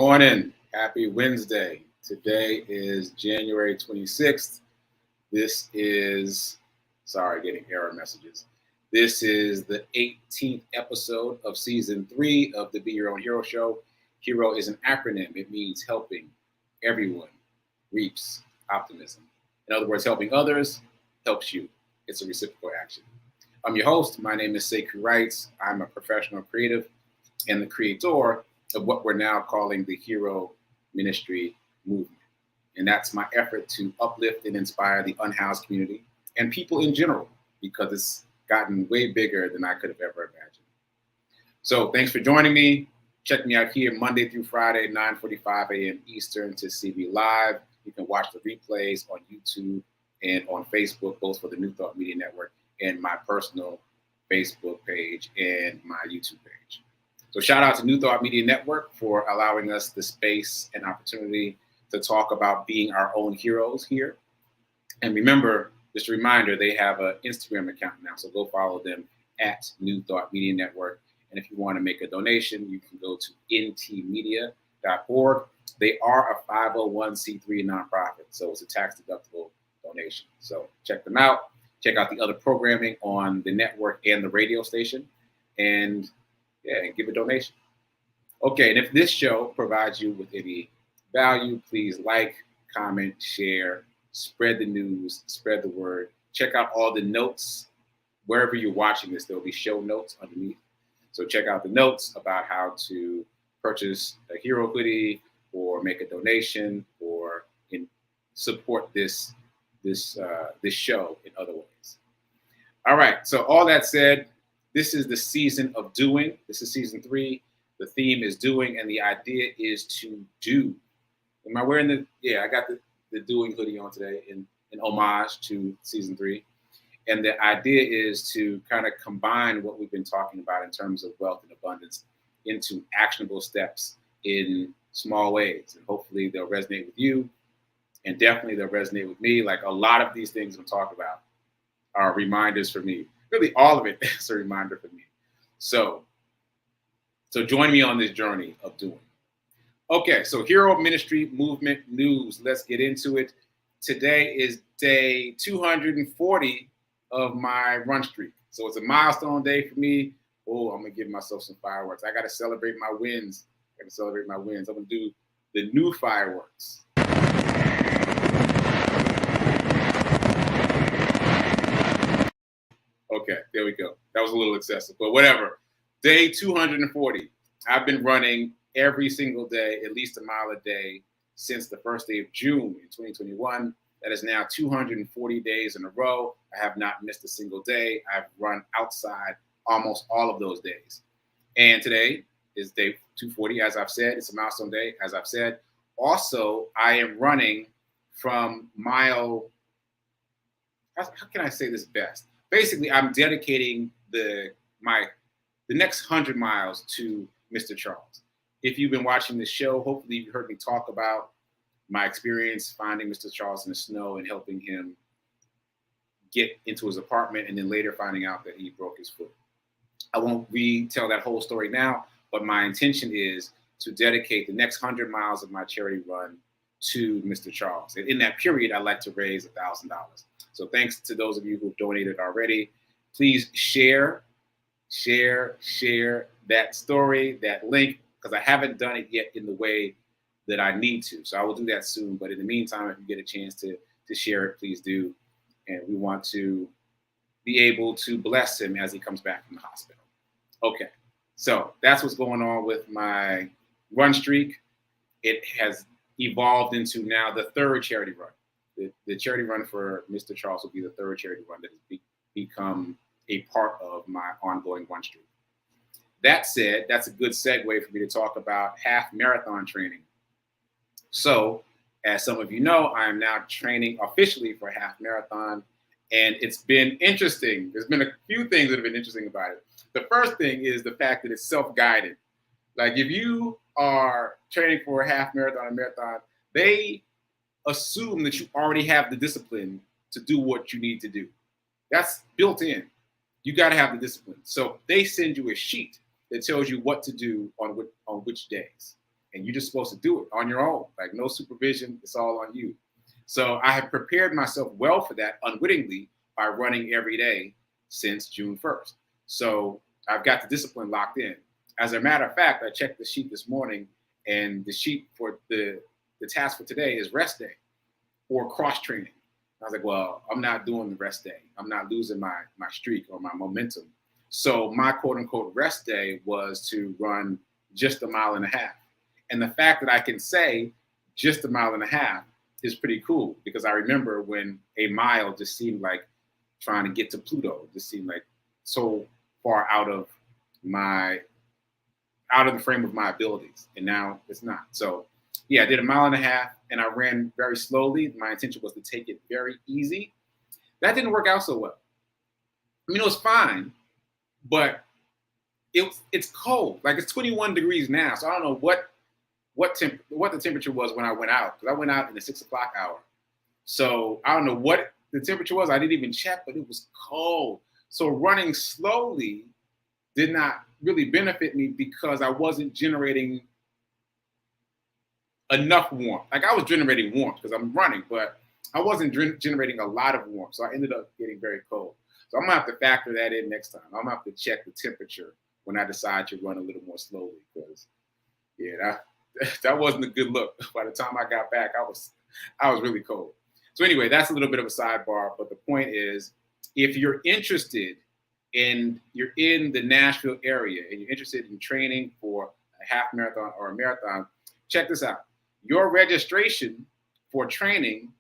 morning. Happy Wednesday. Today is January 26th. This is, getting error messages. This is the 18th episode of season 3 of the Be Your Own Hero show. Hero is an acronym. It means helping everyone reaps optimism. In other words, helping others helps you. It's a reciprocal action. I'm your host. My name is Sekouwrites. I'm a professional creative and the creator of what we're now calling the Hero Ministry Movement. And that's my effort to uplift and inspire the unhoused community and people in general, because it's gotten way bigger than I could have ever imagined. So thanks for joining me. Check me out here Monday through Friday, 9:45 a.m. Eastern to see me live. You can watch the replays on YouTube and on Facebook, both for the New Thought Media Network and my personal Facebook page and my YouTube page. So shout out to New Thought Media Network for allowing us the space and opportunity to talk about being our own heroes here. And remember, just a reminder, they have an Instagram account now, so go follow them at New Thought Media Network. And if you want to make a donation, you can go to ntmedia.org. They are a 501c3 nonprofit, so it's a tax-deductible donation. So check them out. Check out the other programming on the network and the radio station, and give a donation. Okay, and if this show provides you with any value, please like, comment, share, spread the news, spread the word. Check out all the notes. Wherever you're watching this, there'll be show notes underneath. So check out the notes about how to purchase a hero hoodie or make a donation or support this show in other ways. All right, so all that said, this is the season of doing. This is season 3. The theme is doing, and the idea is to do. Am I wearing I got the doing hoodie on today in homage to season 3. And the idea is to kind of combine what we've been talking about in terms of wealth and abundance into actionable steps in small ways. And hopefully they'll resonate with you. And definitely they'll resonate with me. Like a lot of these things I'm talking about are reminders for me. Really, all of it is a reminder for me. So join me on this journey of doing. Okay, so Hero Ministry Movement news. Let's get into it. Today is day 240 of my run streak. So it's a milestone day for me. Oh, I'm going to give myself some fireworks. I got to celebrate my wins. I'm going to do the new fireworks. Okay, there we go. That was a little excessive, but whatever. Day 240. I've been running every single day, at least a mile a day, since the first day of June in 2021. That is now 240 days in a row. I have not missed a single day. I've run outside almost all of those days. And today is day 240, as I've said. It's a milestone day, as I've said. Also, I am running from mile, how can I say this best? Basically, I'm dedicating the next 100 miles to Mr. Charles. If you've been watching this show, hopefully you've heard me talk about my experience finding Mr. Charles in the snow and helping him get into his apartment, and then later finding out that he broke his foot. I won't retell that whole story now, but my intention is to dedicate the next 100 miles of my charity run to Mr. Charles. And in that period, I'd like to raise $1,000. So thanks to those of you who've donated already. Please share that story, that link, because I haven't done it yet in the way that I need to. So I will do that soon. But in the meantime, if you get a chance to share it, please do. And we want to be able to bless him as he comes back from the hospital. Okay, so that's what's going on with my run streak. It has evolved into now the third charity run. The charity run for Mr. Charles will be the third charity run that has become a part of my ongoing run streak. That said, that's a good segue for me to talk about half marathon training. So, as some of you know, I am now training officially for half marathon, and it's been interesting. There's been a few things that have been interesting about it. The first thing is the fact that it's self-guided. Like if you are training for a half marathon or marathon, they assume that you already have the discipline to do what you need to do. That's built in. You got to have the discipline. So they send you a sheet that tells you what to do on which days. and you're just supposed to do it on your own, like no supervision. It's all on you. So I have prepared myself well for that unwittingly by running every day since June 1st. So I've got the discipline locked in. As a matter of fact, I checked the sheet this morning, and the sheet for the task for today is rest day or cross training. I was like, well, I'm not doing the rest day. I'm not losing my streak or my momentum. So my quote unquote rest day was to run just a mile and a half. And the fact that I can say just a mile and a half is pretty cool, because I remember when a mile just seemed like trying to get to Pluto. It just seemed like so far out of the frame of my abilities. And now it's not. So yeah, I did a mile and a half, and I ran very slowly. My intention was to take it very easy. That didn't work out so well. I mean, it was fine, but it's cold. Like, it's 21 degrees now, so I don't know what the temperature was when I went out, because I went out in the 6 o'clock hour. So I don't know what the temperature was. I didn't even check, but it was cold. So running slowly did not really benefit me, because I wasn't generating enough warmth. Like, I was generating warmth because I'm running, but I wasn't generating a lot of warmth. So I ended up getting very cold. So I'm gonna have to factor that in next time. I'm gonna have to check the temperature when I decide to run a little more slowly, because yeah, that wasn't a good look. By the time I got back, I was really cold. So anyway, that's a little bit of a sidebar, but the point is, if you're interested and you're in the Nashville area and you're interested in training for a half marathon or a marathon, check this out. Your registration for training,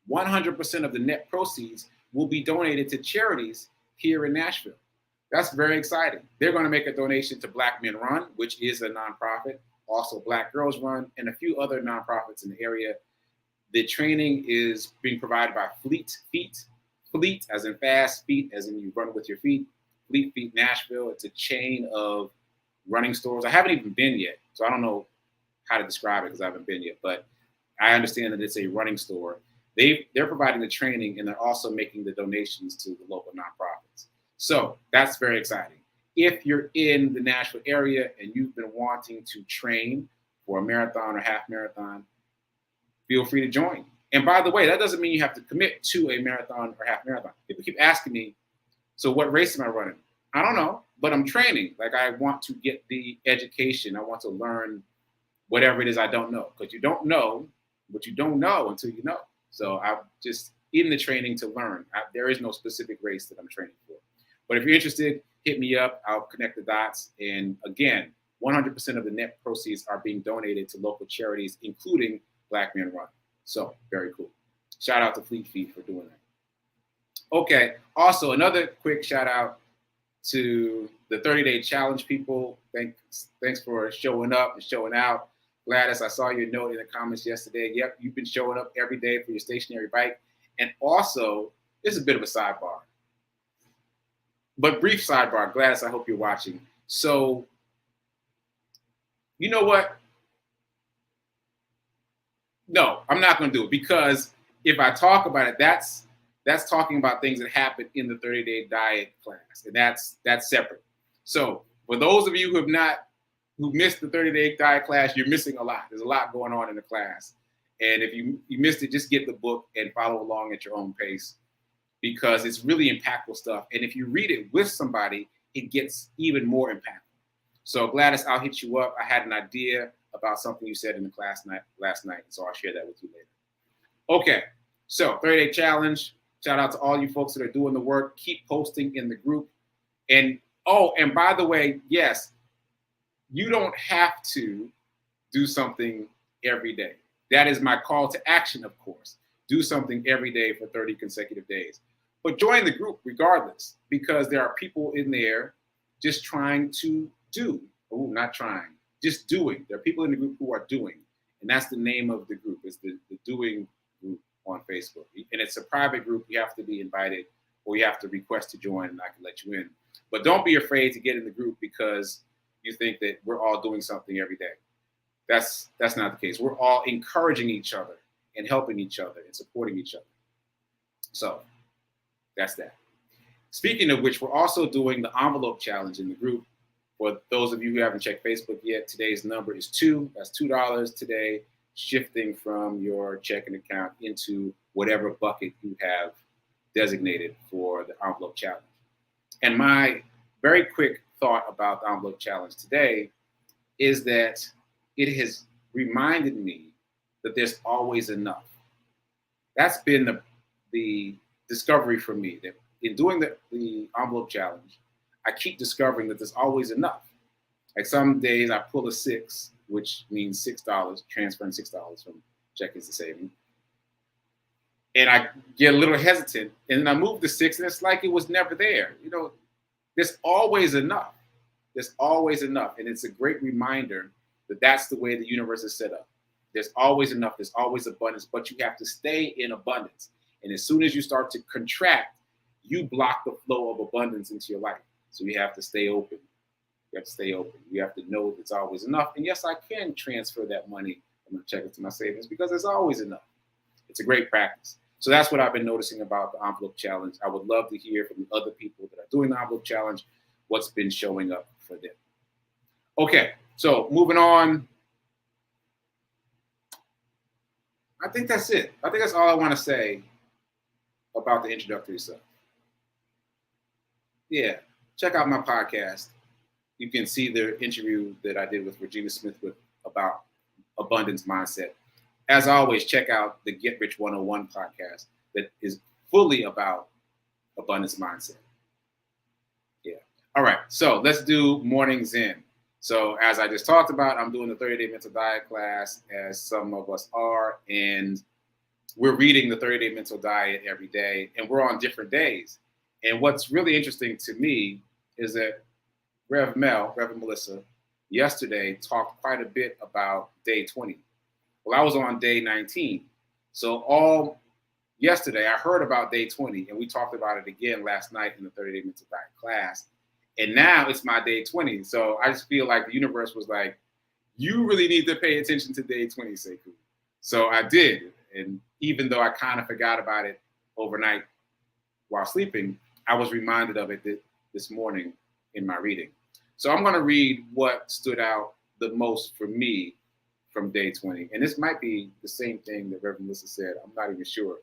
100% of the net proceeds will be donated to charities here in Nashville. That's very exciting. They're going to make a donation to Black Men Run, which is a nonprofit, also Black Girls Run, and a few other nonprofits in the area. The training is being provided by Fleet as in fast, feet as in you run with your feet. Fleet Feet Nashville. It's a chain of running stores. I haven't even been yet, so I don't know how to describe it because I haven't been yet, but I understand that it's a running store. They're providing the training, and they're also making the donations to the local nonprofits. So that's very exciting. If you're in the Nashville area and you've been wanting to train for a marathon or half marathon, feel free to join. And by the way, that doesn't mean you have to commit to a marathon or half marathon. People keep asking me, so what race am I running? I don't know, but I'm training. Like, I want to get the education. I want to learn whatever it is I don't know, because you don't know what you don't know until you know. So I'm just in the training to learn. There is no specific race that I'm training for. But if you're interested, hit me up. I'll connect the dots. And again, 100% of the net proceeds are being donated to local charities, including Black Men Run. So very cool. Shout out to Fleet Feet for doing that. Okay. Also, another quick shout out to the 30-day challenge people. Thanks for showing up and showing out. Gladys, I saw your note in the comments yesterday. Yep, you've been showing up every day for your stationary bike. And also, this is a bit of a sidebar, but brief sidebar. Gladys, I hope you're watching. So, you know what? No, I'm not going to do it, because if I talk about it, that's talking about things that happen in the 30-day diet class, and that's separate. So for those of you who missed the 30-day diet class, you're missing a lot. There's a lot going on in the class, and if you missed it, just get the book and follow along at your own pace, because it's really impactful stuff. And if you read it with somebody, it gets even more impactful. So Gladys, I'll hit you up. I had an idea about something you said in the class last night, so I'll share that with you later. Okay, so 30-day challenge. Shout out to all you folks that are doing the work. Keep posting in the group. And by the way, yes, you don't have to do something every day. That is my call to action, of course. Do something every day for 30 consecutive days. But join the group regardless, because there are people in there just trying to do. Oh, not trying. Just doing. There are people in the group who are doing. And that's the name of the group, is the doing group on Facebook. And it's a private group. You have to be invited, or you have to request to join, and I can let you in. But don't be afraid to get in the group because you think that we're all doing something every day. That's not the case. We're all encouraging each other and helping each other and supporting each other. So that's that. Speaking of which, we're also doing the envelope challenge in the group. For those of you who haven't checked Facebook yet, today's number is 2. That's $2 today, shifting from your checking account into whatever bucket you have designated for the envelope challenge. And my very quick thought about the envelope challenge today is that it has reminded me that there's always enough. That's been the discovery for me, that in doing the envelope challenge, I keep discovering that there's always enough. Like some days I pull a 6, which means $6, transferring $6 from checkings to savings. And I get a little hesitant, and then I move the 6, and it's like it was never there. You know, there's always enough. There's always enough. And it's a great reminder that that's the way the universe is set up. There's always enough. There's always abundance, but you have to stay in abundance. And as soon as you start to contract, you block the flow of abundance into your life. So you have to stay open. You have to stay open. You have to know that it's always enough. And yes, I can transfer that money from my checking to my savings because there's always enough. It's a great practice. So that's what I've been noticing about the envelope challenge. I would love to hear from the other people that are doing the envelope challenge, what's been showing up for them. Okay, so moving on. I think that's it. I think that's all I want to say about the introductory stuff. Yeah, check out my podcast. You can see the interview that I did with Regina Smith about abundance mindset. As always, check out the Get Rich 101 podcast that is fully about abundance mindset. Yeah. All right. So let's do morning Zen. So as I just talked about, I'm doing the 30-day mental diet class, as some of us are, and we're reading the 30-day mental diet every day, and we're on different days. And what's really interesting to me is that Reverend Melissa, yesterday talked quite a bit about day 20. Well, I was on day 19. So all yesterday, I heard about day 20, and we talked about it again last night in the 30-day mental diet class. And now it's my day 20. So I just feel like the universe was like, you really need to pay attention to day 20, Sekou. So I did. And even though I kind of forgot about it overnight while sleeping, I was reminded of it this morning in my reading. So I'm going to read what stood out the most for me from day 20. And this might be the same thing that Reverend Melissa said. I'm not even sure.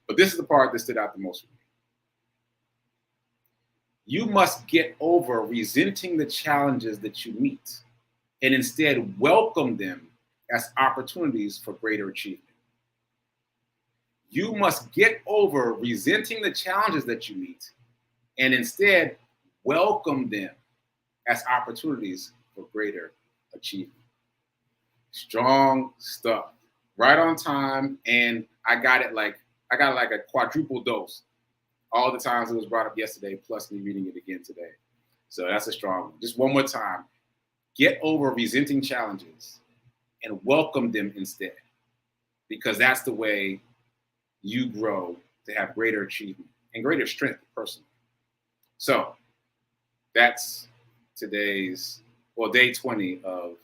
But this is the part that stood out the most for me. You must get over resenting the challenges that you meet and instead welcome them as opportunities for greater achievement. You must get over resenting the challenges that you meet and instead welcome them as opportunities for greater achievement. Strong stuff, right on time, and I got it like a quadruple dose. All the times it was brought up yesterday, plus me reading it again today. So that's a strong one. Just one more time. Get over resenting challenges and welcome them instead, because that's the way you grow to have greater achievement and greater strength personally. So that's day 20 of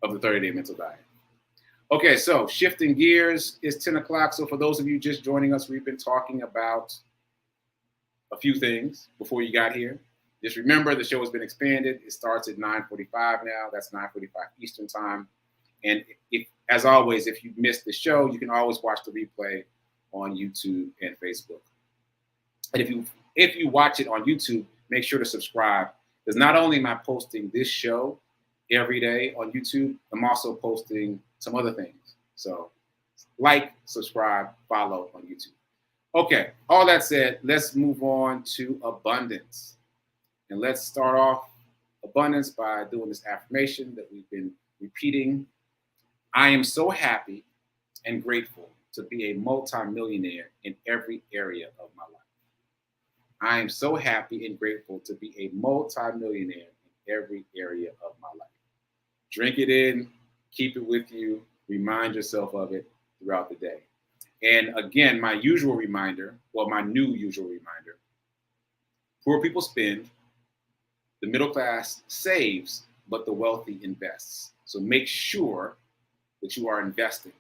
the 30-day mental diet. Okay, so shifting gears, it's 10 o'clock. So for those of you just joining us, we've been talking about a few things before you got here. Just remember, the show has been expanded. It starts at 9:45 now. That's 9:45 Eastern time. And as always, if you missed the show, you can always watch the replay on YouTube and Facebook. And if you watch it on YouTube, make sure to subscribe, because not only am I posting this show every day on YouTube, I'm also posting some other things. So like, subscribe, follow on YouTube. Okay, all that said, let's move on to abundance. And let's start off abundance by doing this affirmation that we've been repeating. I am so happy and grateful to be a multimillionaire in every area of my life. I am so happy and grateful to be a multimillionaire in every area of my life. Drink it in, keep it with you, remind yourself of it throughout the day. And again, my new usual reminder, poor people spend, the middle class saves, but the wealthy invests. So make sure that you are investing.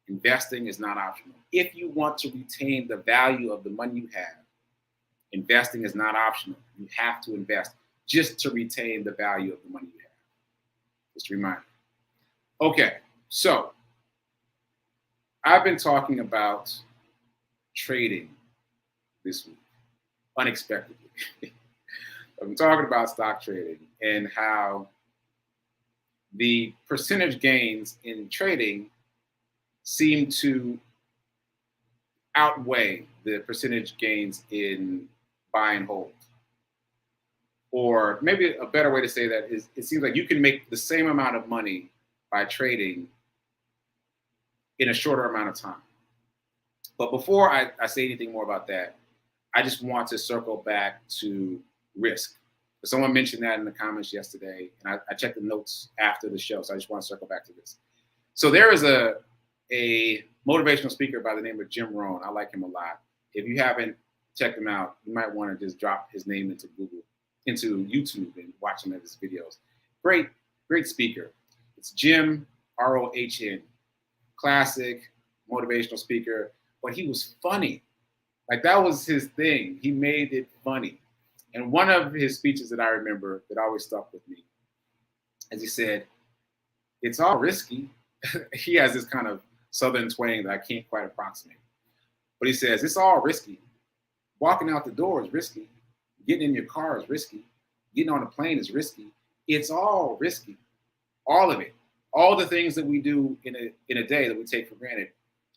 Investing is not optional. If you want to retain the value of the money you have, investing is not optional. You have to invest. just to retain the value of the money you have. Just a reminder. Okay, so I've been talking about trading this week, unexpectedly. I've been talking about stock trading and how the percentage gains in trading seem to outweigh the percentage gains in buy and hold. Or maybe a better way to say that is it seems like you can make the same amount of money by trading in a shorter amount of time. But before I say anything more about that, I just want to circle back to risk. Someone mentioned that in the comments yesterday, and I checked the notes after the show, so I just want to circle back to this. So there is a motivational speaker by the name of Jim Rohn. I like him a lot. If you haven't checked him out, you might want to just drop his name into YouTube and watch some of his videos. Great speaker. It's Jim, R-O-H-N, classic motivational speaker, but he was funny. Like that was his thing. He made it funny. And one of his speeches that I remember that always stuck with me, as he said, it's all risky. He has this kind of Southern twang that I can't quite approximate. But he says, it's all risky. Walking out the door is risky. Getting in your car is risky. Getting on a plane is risky. It's all risky. All of it. All the things that we do in a day that we take for granted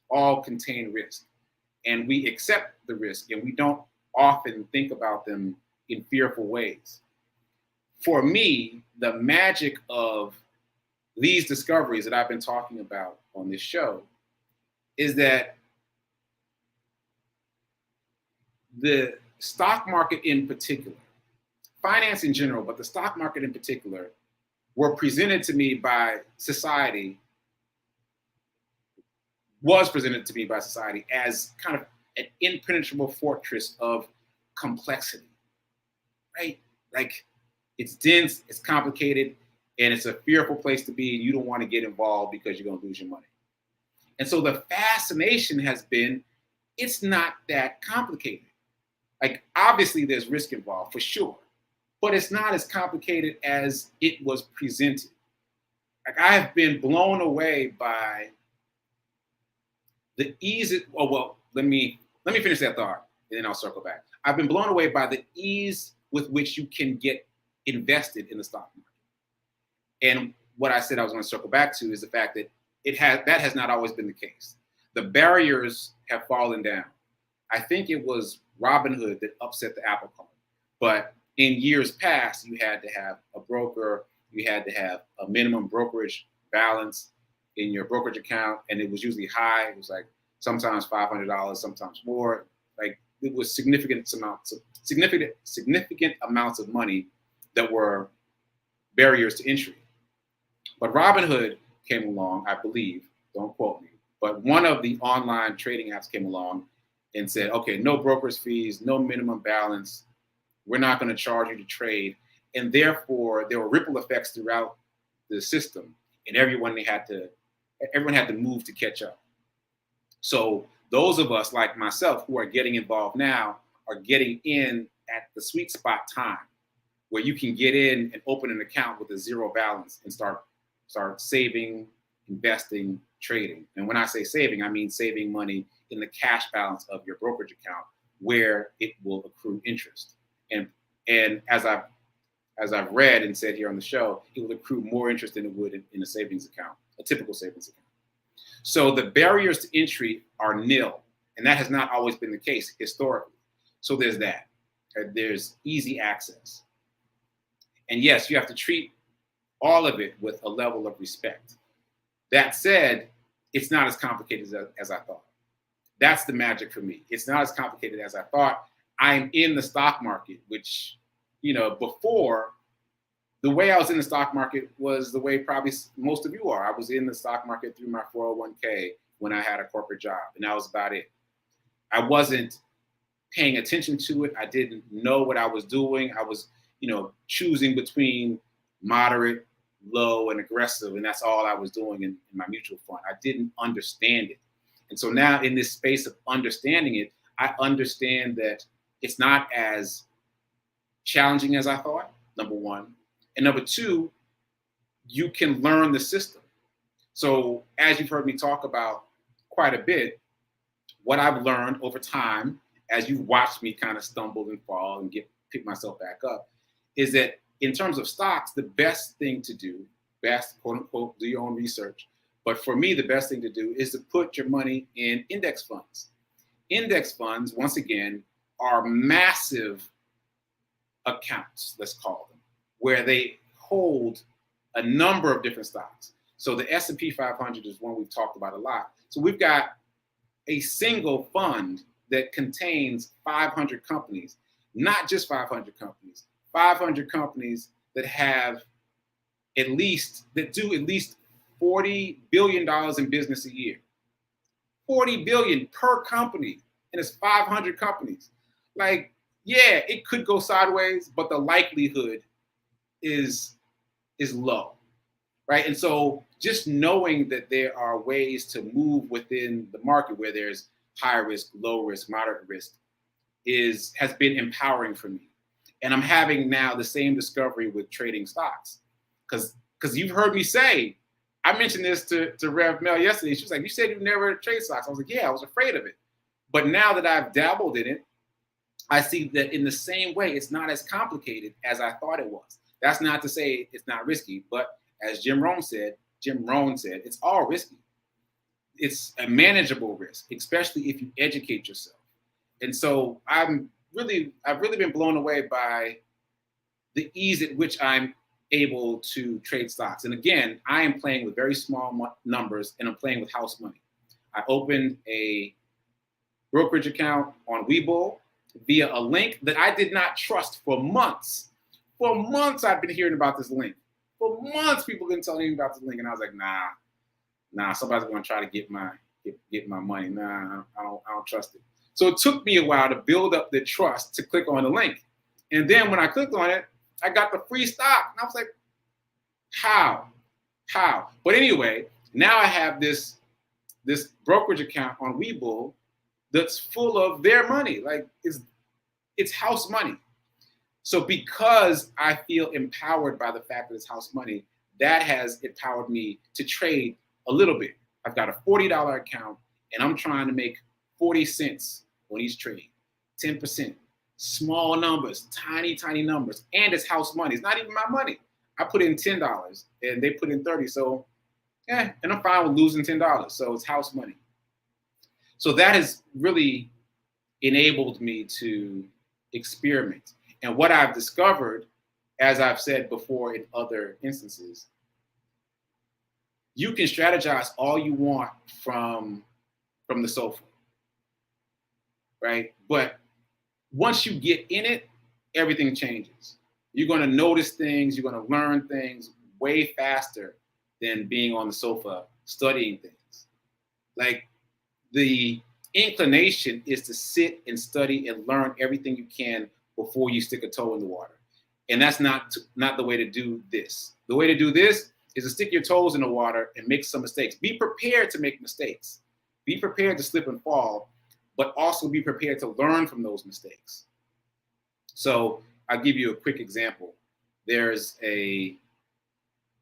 all contain risk. And we accept the risk, and we don't often think about them in fearful ways. For me, the magic of these discoveries that I've been talking about on this show is that the stock market in particular, finance in general, but the stock market in particular, were presented to me by society, was presented to me by society as kind of an impenetrable fortress of complexity, right? Like it's dense, it's complicated, and it's a fearful place to be, and you don't want to get involved because you're going to lose your money. And so the fascination has been, it's not that complicated. Like obviously there's risk involved for sure, but it's not as complicated as it was presented. Like I have been blown away by the ease. Let me finish that thought, and then I'll circle back. I've been blown away by the ease with which you can get invested in the stock market. And what I said I was going to circle back to is the fact that that has not always been the case. The barriers have fallen down. I think it was Robinhood that upset the apple cart. But in years past, you had to have a broker, you had to have a minimum brokerage balance in your brokerage account, and it was usually high. It was like sometimes $500, sometimes more. Like it was significant amounts of money that were barriers to entry. But Robinhood came along, I believe, don't quote me, but one of the online trading apps came along and said, okay, no brokerage fees, no minimum balance. We're not going to charge you to trade. And therefore, there were ripple effects throughout the system, and everyone had to move to catch up. So those of us like myself who are getting involved now are getting in at the sweet spot time where you can get in and open an account with a zero balance and start saving, investing, trading. And when I say saving, I mean saving money in the cash balance of your brokerage account where it will accrue interest. And as I've read and said here on the show, it will accrue more interest than it would in a savings account, a typical savings account. So the barriers to entry are nil, and that has not always been the case historically. So there's that. There's easy access. And yes, you have to treat all of it with a level of respect. That said, it's not as complicated as I thought. That's the magic for me. It's not as complicated as I thought. I'm in the stock market, which, before, the way I was in the stock market was the way probably most of you are. I was in the stock market through my 401k when I had a corporate job, and that was about it. I wasn't paying attention to it. I didn't know what I was doing. I was, choosing between moderate, low, and aggressive, and that's all I was doing in my mutual fund. I didn't understand it. And so now in this space of understanding it, I understand that it's not as challenging as I thought. number one. And number two, you can learn the system. So as you've heard me talk about quite a bit, what I've learned over time, as you've watched me kind of stumble and fall and pick myself back up, is that in terms of stocks, the best thing to do, best, quote unquote, do your own research. But for me, the best thing to do is to put your money in index funds. Index funds, once again, are massive accounts, let's call them, where they hold a number of different stocks. So the S&P 500 is one we've talked about a lot. So we've got a single fund that contains 500 companies, not just 500 companies, 500 companies that do at least $40 billion in business a year. 40 billion per company, and it's 500 companies. Like, yeah, it could go sideways, but the likelihood is low, right? And so just knowing that there are ways to move within the market where there's high risk, low risk, moderate risk has been empowering for me. And I'm having now the same discovery with trading stocks. Because you've heard me say, I mentioned this to Rev Mel yesterday. She was like, you said you never trade stocks. I was like, yeah, I was afraid of it. But now that I've dabbled in it, I see that in the same way, it's not as complicated as I thought it was. That's not to say it's not risky, but as Jim Rohn said, it's all risky. It's a manageable risk, especially if you educate yourself. And so I've really been blown away by the ease at which I'm able to trade stocks. And again, I am playing with very small numbers, and I'm playing with house money. I opened a brokerage account on Webull via a link that I did not trust for months. For months, I've been hearing about this link. For months, people have been telling me about this link, and I was like, nah, somebody's going to try to get my money. Nah, I don't trust it. So it took me a while to build up the trust to click on the link. And then when I clicked on it, I got the free stock. And I was like, how? But anyway, now I have this brokerage account on Webull that's full of their money. Like it's house money. So because I feel empowered by the fact that it's house money, that has empowered me to trade a little bit. I've got a $40 account, and I'm trying to make 40 cents on each trade, 10%, small numbers, tiny numbers, and it's house money. It's not even my money. I put in $10, and they put in 30. So, and I'm fine with losing $10. So it's house money. So that has really enabled me to experiment. And what I've discovered, as I've said before in other instances, you can strategize all you want from the sofa, right? But once you get in it, everything changes. You're going to notice things, you're going to learn things way faster than being on the sofa studying things. Like, the inclination is to sit and study and learn everything you can before you stick a toe in the water. And that's not the way to do this. The way to do this is to stick your toes in the water and make some mistakes. Be prepared to make mistakes. Be prepared to slip and fall, but also be prepared to learn from those mistakes. So I'll give you a quick example. There's a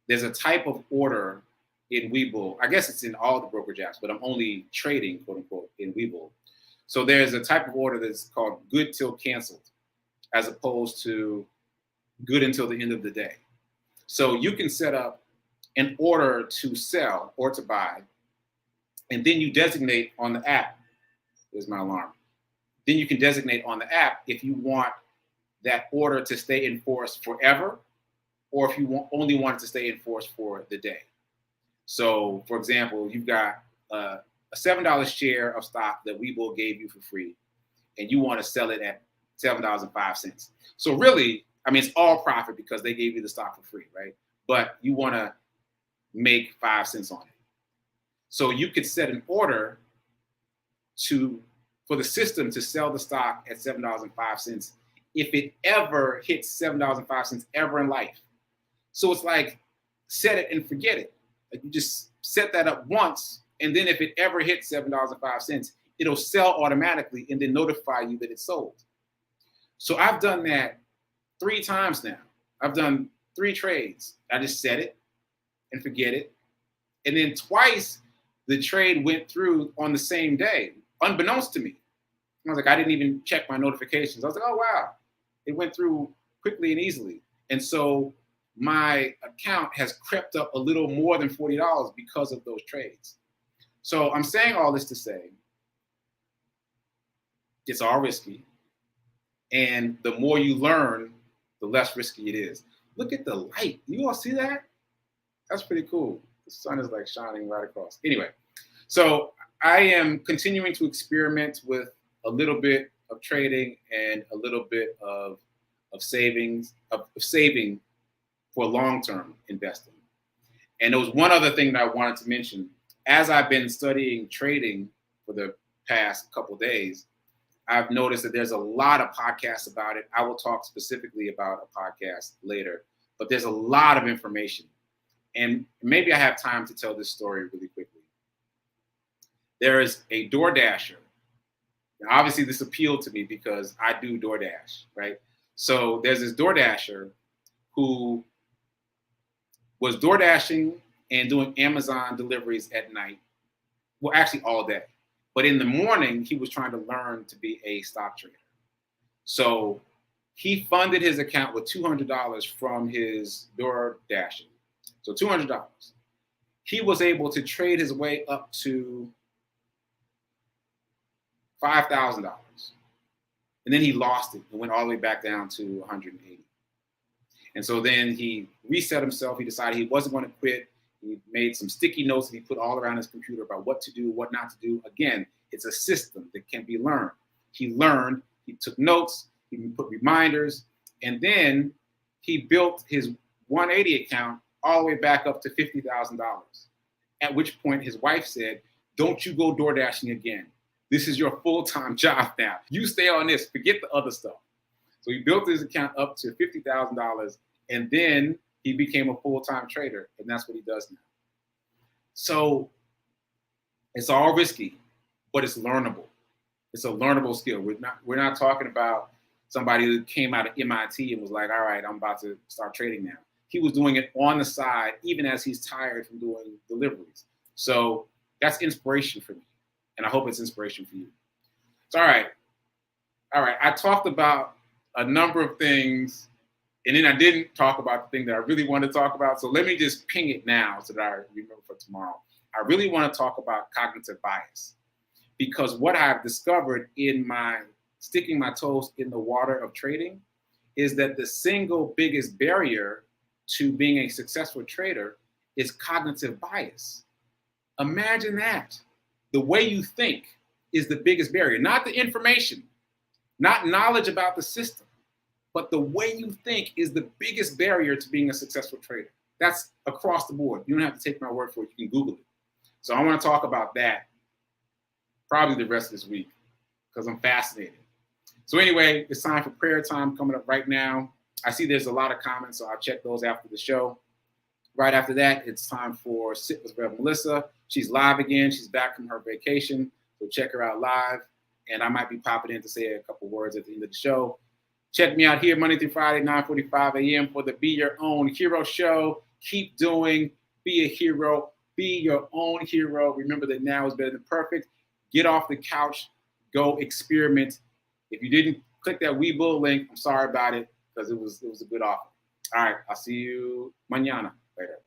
type of order in Webull. I guess it's in all the brokerage apps, but I'm only trading, quote unquote, in Webull. So there's a type of order that's called good till canceled, as opposed to good until the end of the day. So you can set up an order to sell or to buy, and then you designate on the app. There's my alarm. Then you can designate on the app if you want that order to stay in force forever, or if you only want it to stay in force for the day. So, for example, you've got a $7 share of stock that Webull gave you for free, and you want to sell it at $7.05. So really, I mean, it's all profit because they gave you the stock for free, right? But you want to make 5 cents on it. So you could set an order for the system to sell the stock at $7.05 if it ever hits $7.05 ever in life. So it's like, set it and forget it. Like, you just set that up once, and then if it ever hits $7.05, it'll sell automatically and then notify you that it's sold. So I've done that 3 times now. I've done 3 trades. I just set it and forget it. And then twice the trade went through on the same day, unbeknownst to me. I was like, I didn't even check my notifications. I was like, oh, wow. It went through quickly and easily. And so my account has crept up a little more than $40 because of those trades. So I'm saying all this to say it's all risky. And the more you learn, the less risky it is. Look at the light. You all see that? That's pretty cool. The sun is like shining right across. Anyway, so I am continuing to experiment with a little bit of trading and a little bit of saving for long-term investing. And there was one other thing that I wanted to mention. As I've been studying trading for the past couple days, I've noticed that there's a lot of podcasts about it. I will talk specifically about a podcast later, but there's a lot of information. And maybe I have time to tell this story really quickly. There is a DoorDasher. Now, obviously, this appealed to me because I do DoorDash, right? So there's this DoorDasher who was DoorDashing and doing Amazon deliveries at night. Well, actually all day. But in the morning, he was trying to learn to be a stock trader. So he funded his account with $200 from his DoorDashing. So $200. He was able to trade his way up to $5,000. And then he lost it and went all the way back down to 180. And so then he reset himself. He decided he wasn't going to quit. He made some sticky notes that he put all around his computer about what to do, what not to do. Again, it's a system that can be learned. He learned, he took notes, he put reminders, and then he built his 180 account all the way back up to $50,000. At which point his wife said, don't you go door dashing again. This is your full-time job now. You stay on this, forget the other stuff. So he built his account up to $50,000, and then he became a full-time trader, and that's what he does now. So it's all risky, but it's learnable. It's a learnable skill. We're not talking about somebody who came out of MIT and was like, all right, I'm about to start trading now. He was doing it on the side, even as he's tired from doing deliveries. So that's inspiration for me, and I hope it's inspiration for you. So, all right. I talked about a number of things, and then I didn't talk about the thing that I really wanted to talk about. So let me just ping it now so that I remember for tomorrow. I really want to talk about cognitive bias, because what I've discovered in my sticking my toes in the water of trading is that the single biggest barrier to being a successful trader is cognitive bias. Imagine that. The way you think is the biggest barrier, not the information, not knowledge about the system, but the way you think is the biggest barrier to being a successful trader. That's across the board. You don't have to take my word for it. You can Google it. So I want to talk about that probably the rest of this week because I'm fascinated. So anyway, it's time for prayer time coming up right now. I see there's a lot of comments, so I'll check those after the show. Right after that, it's time for Sit with Rev Melissa. She's live again. She's back from her vacation, so check her out live. And I might be popping in to say a couple words at the end of the show. Check me out here Monday through Friday, 9:45 a.m. for the Be Your Own Hero Show. Keep doing, be a hero, be your own hero. Remember that now is better than perfect. Get off the couch, go experiment. If you didn't click that Webull link, I'm sorry about it because it was a good offer. All right, I'll see you mañana. Later.